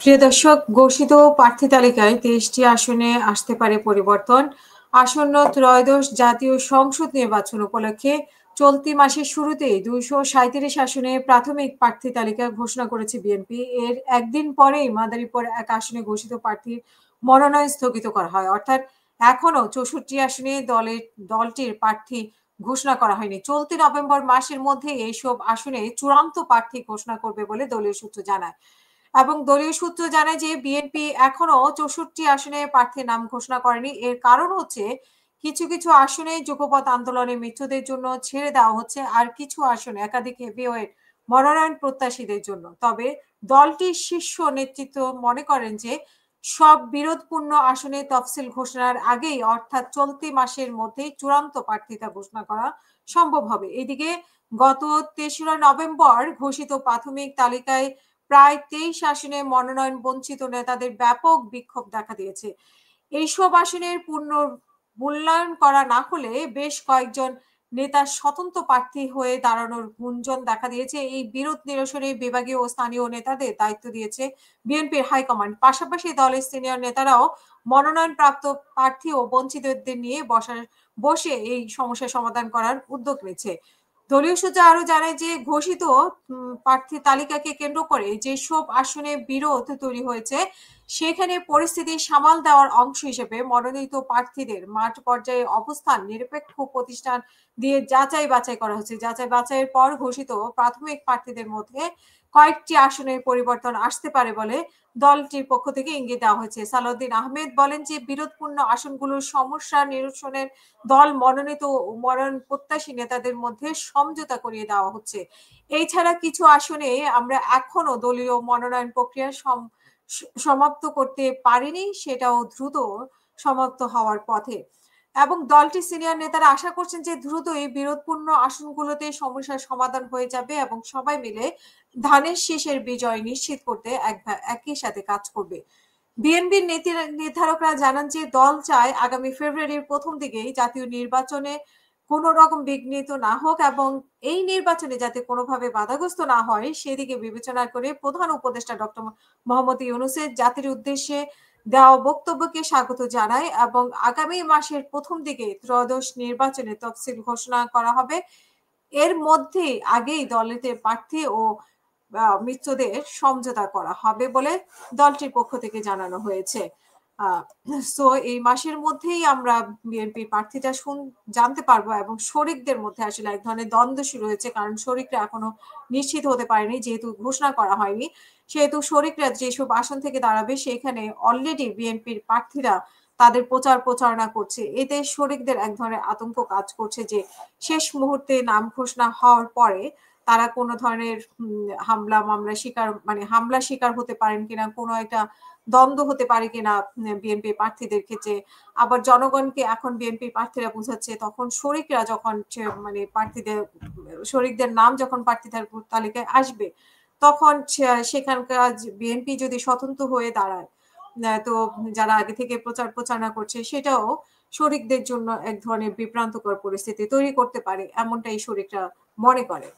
প্রিয় দর্শক, ঘোষিত প্রার্থী তালিকায় ২৩টি আসনে আসতে পারে পরিবর্তন। আসন্ন ত্রয়োদশ জাতীয় সংসদ নির্বাচন উপলক্ষে চলতি মাসের শুরুতেই ২৩৭ আসনে প্রাথমিক প্রার্থী তালিকা ঘোষণা করেছে বিএনপি। এর একদিন পরেই মাদারীপুর এক আসনে ঘোষিত প্রার্থীর মনোনয়ন স্থগিত করা হয়। অর্থাৎ এখনো ৬৪ আসনে দলটির প্রার্থী ঘোষণা করা হয়নি। চলতি নভেম্বর মাসের মধ্যে এইসব আসনে চূড়ান্ত প্রার্থী ঘোষণা করবে বলে দলীয় সূত্র জানায়। এবং দলীয় সূত্র জানায় যে বিএনপি এখনো ৬৪ আসনে প্রার্থীর নাম ঘোষণা করেনি। এর কারণ হচ্ছে কিছু কিছু আসনে যুগপৎ আন্দোলনে মৃত্যুদের জন্য ছেড়ে দেওয়া হচ্ছে, আর কিছু আসনে একাধিক হেভিওয়েট মনোনয়ন প্রত্যাশীদের জন্য। তবে দলটির শীর্ষ নেতৃত্ব মনে করেন যে সব বিরোধপূর্ণ আসনে তফসিল ঘোষণার আগেই অর্থাৎ চলতি মাসের মধ্যেই চূড়ান্ত প্রার্থিতা ঘোষণা করা সম্ভব হবে। এদিকে গত ৩রা নভেম্বর ঘোষিত প্রাথমিক তালিকায় প্রায় ২৩ আসনে মনোনয়ন বঞ্চিত নেতাদের ব্যাপক বিক্ষোভ দেখা দিয়েছে। এইসব আসনের মূল্যায়ন করা না হলে বেশ কয়েকজন নেতার স্বতন্ত্র প্রার্থী হয়ে দাঁড়ানোর গুঞ্জন দেখা দিয়েছে। এই বিরোধ নিরসনে বিভাগীয় ও স্থানীয় নেতাদের দায়িত্ব দিয়েছে বিএনপির হাইকমান্ড। পাশাপাশি দলের সিনিয়র নেতারাও মনোনয়নপ্রাপ্ত প্রার্থী ও বঞ্চিতদের নিয়ে বসে এই সমস্যার সমাধান করার উদ্যোগ নিচ্ছে। দলীয় সূত্র আরো জানায় যে ঘোষিত প্রার্থী তালিকাকে কেন্দ্র করে যেসব আসনে বিরোধ তৈরি হয়েছে সেখানে পরিস্থিতি সামাল দেওয়ার অংশ হিসেবে মনোনীত প্রার্থীদের মাঠ পর্যায়ে অবস্থান নিরপেক্ষ প্রতিষ্ঠান দিয়ে যাচাই বাছাই করা হচ্ছে। যাচাই বাছাইয়ের পর ঘোষিত প্রাথমিক প্রার্থীদের মধ্যে কয়েকটি আসনের পরিবর্তন আসতে পারে বলে দলটির পক্ষ থেকে ইঙ্গিত দেওয়া হয়েছে। সালাউদ্দিন আহমেদ বলেন যে বিরোধপূর্ণ আসনগুলোর সমস্যা নিরসনের দল মনোনীত মনোনয়ন প্রত্যাশী নেতাদের মধ্যে সমঝোতা করিয়ে দেওয়া হচ্ছে। এছাড়া কিছু আসনে আমরা এখনো দলীয় মনোনয়ন প্রক্রিয়া সমাপ্ত করতে পারিনি, সেটাও দ্রুত সমাপ্ত হওয়ার পথে। এবং দলটির সিনিয়র নেতারা আশা করছেন যে দ্রুতই বিরোধপূর্ণ আসনগুলোতে সমস্যার সমাধান হয়ে যাবে এবং সবাই মিলে ধানের শীষের বিজয় নিশ্চিত করতে একই সাথে কাজ করবে। বিএনপির নির্ধারকরা জানান যে দল চায় আগামী ফেব্রুয়ারির প্রথম দিকেই জাতীয় নির্বাচনে কোনো রকম বিঘ্নিত না হোক এবং এই নির্বাচনে যাতে কোনোভাবে বাধাগ্রস্ত না হয় সেদিকে বিবেচনা করে প্রধান উপদেষ্টা ডক্টর মোহাম্মদ ইউনূসের জাতির উদ্দেশ্যে দেওয়া বক্তব্যকে স্বাগত জানায় এবং আগামী মাসের প্রথম দিকে ত্রয়োদশ নির্বাচনে তফসিল ঘোষণা করা হবে। এর মধ্যে আগেই দলের প্রার্থী ও মিত্রদের সমঝোতা করা হবে বলে দলটির পক্ষ থেকে জানানো হয়েছে। সো এই মাসের মধ্যেই আমরা বিএনপির প্রার্থীটা জানতে পারবো এবং শরিকদের মধ্যে আসলে এক ধরনের দ্বন্দ্ব শুরু হয়েছে, কারণ শরিকরা এখনো নিশ্চিত হতে পারেনি, যেহেতু ঘোষণা করা হয়নি সেহেতু শরিকরা যেসব আসন থেকে দাঁড়াবে সেখানে অলরেডি বিএনপির প্রার্থীরা তাদের প্রচারণা করছে। এতে শরিকদের এক ধরনের আতঙ্ক কাজ করছে যে শেষ মুহূর্তে নাম ঘোষণা হওয়ার পরে তারা কোনো ধরনের হামলা শিকার হতে পারেন কিনা, কোনো একটা দ্বন্দ্ব হতে পারে কিনা বিএনপি প্রার্থীদের ক্ষেত্রে। আবার জনগণকে এখন বিএনপি প্রার্থীরা বুঝাচ্ছে তখন শরিকরা যখন শরিকদের নাম যখন প্রার্থী তালিকায় আসবে তখন সেখানকার বিএনপি যদি স্বতন্ত্র হয়ে দাঁড়ায় তো যারা আগে থেকে প্রচারণা করছে সেটাও শরিকদের জন্য এক ধরনের বিভ্রান্তকর পরিস্থিতি তৈরি করতে পারে, এমনটাই শরিকরা মনে করে।